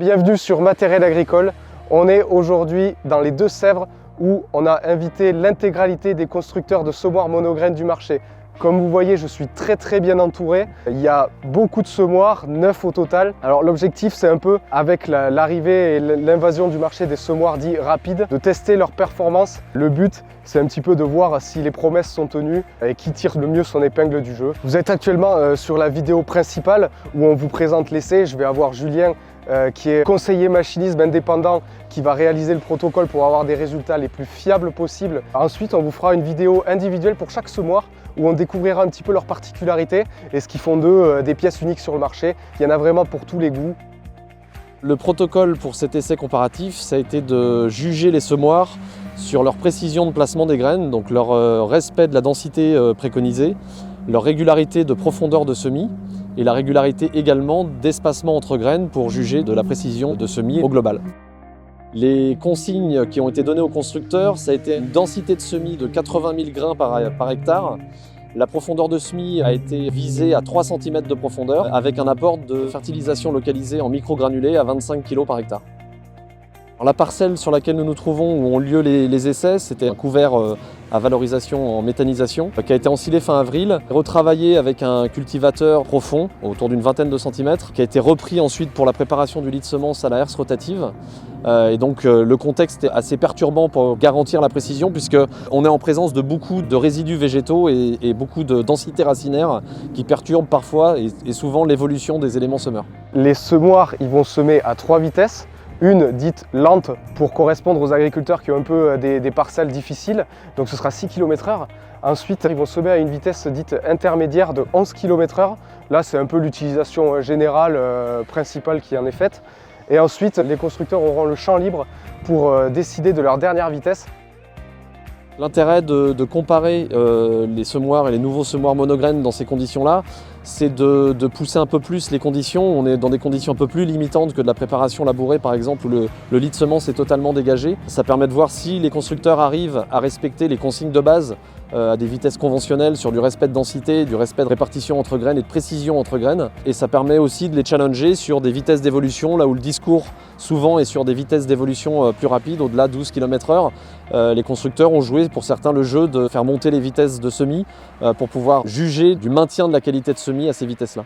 Bienvenue sur Matériel Agricole. On est aujourd'hui dans les Deux-Sèvres où on a invité l'intégralité des constructeurs de semoirs monograines du marché. Comme vous voyez, je suis très bien entouré. Il y a beaucoup de semoirs, 9 au total. Alors l'objectif, c'est un peu, avec l'arrivée et l'invasion du marché des semoirs dits rapides, de tester leur performance. Le but, c'est un petit peu de voir si les promesses sont tenues et qui tire le mieux son épingle du jeu. Vous êtes actuellement sur la vidéo principale où on vous présente l'essai. Je vais avoir Julien qui est conseiller machinisme indépendant qui va réaliser le protocole pour avoir des résultats les plus fiables possibles. Ensuite, on vous fera une vidéo individuelle pour chaque semoir où on découvrira un petit peu leurs particularités et ce qui font d'eux des pièces uniques sur le marché. Il y en a vraiment pour tous les goûts. Le protocole pour cet essai comparatif, ça a été de juger les semoirs sur leur précision de placement des graines, donc leur respect de la densité préconisée, leur régularité de profondeur de semis et la régularité également d'espacement entre graines pour juger de la précision de semis au global. Les consignes qui ont été données aux constructeurs, ça a été une densité de semis de 80 000 grains par hectare. La profondeur de semis a été visée à 3 cm de profondeur avec un apport de fertilisation localisée en microgranulés à 25 kg par hectare. Alors, la parcelle sur laquelle nous nous trouvons, où ont lieu les essais, c'était un couvert à valorisation en méthanisation qui a été ensilé fin avril, retravaillé avec un cultivateur profond autour d'une vingtaine de centimètres, qui a été repris ensuite pour la préparation du lit de semence à la herse rotative. Et donc le contexte est assez perturbant pour garantir la précision puisqu'on est en présence de beaucoup de résidus végétaux et beaucoup de densité racinaire qui perturbent parfois et souvent l'évolution des éléments semeurs. Les semoirs, ils vont semer à 3 vitesses. Une dite lente pour correspondre aux agriculteurs qui ont un peu des parcelles difficiles, donc ce sera 6 km/h. Ensuite, ils vont semer à une vitesse dite intermédiaire de 11 km/h. Là, c'est un peu l'utilisation générale principale qui en est faite. Et ensuite, les constructeurs auront le champ libre pour décider de leur dernière vitesse. L'intérêt de comparer les semoirs et les nouveaux semoirs monograines dans ces conditions-là, c'est de pousser un peu plus les conditions. On est dans des conditions un peu plus limitantes que de la préparation labourée, par exemple, où le lit de semence est totalement dégagé. Ça permet de voir si les constructeurs arrivent à respecter les consignes de base à des vitesses conventionnelles sur du respect de densité, du respect de répartition entre graines et de précision entre graines. Et ça permet aussi de les challenger sur des vitesses d'évolution, là où le discours souvent est sur des vitesses d'évolution plus rapides, au-delà de 12 km/h. Les constructeurs ont joué pour certains le jeu de faire monter les vitesses de semis pour pouvoir juger du maintien de la qualité de semis à ces vitesses-là.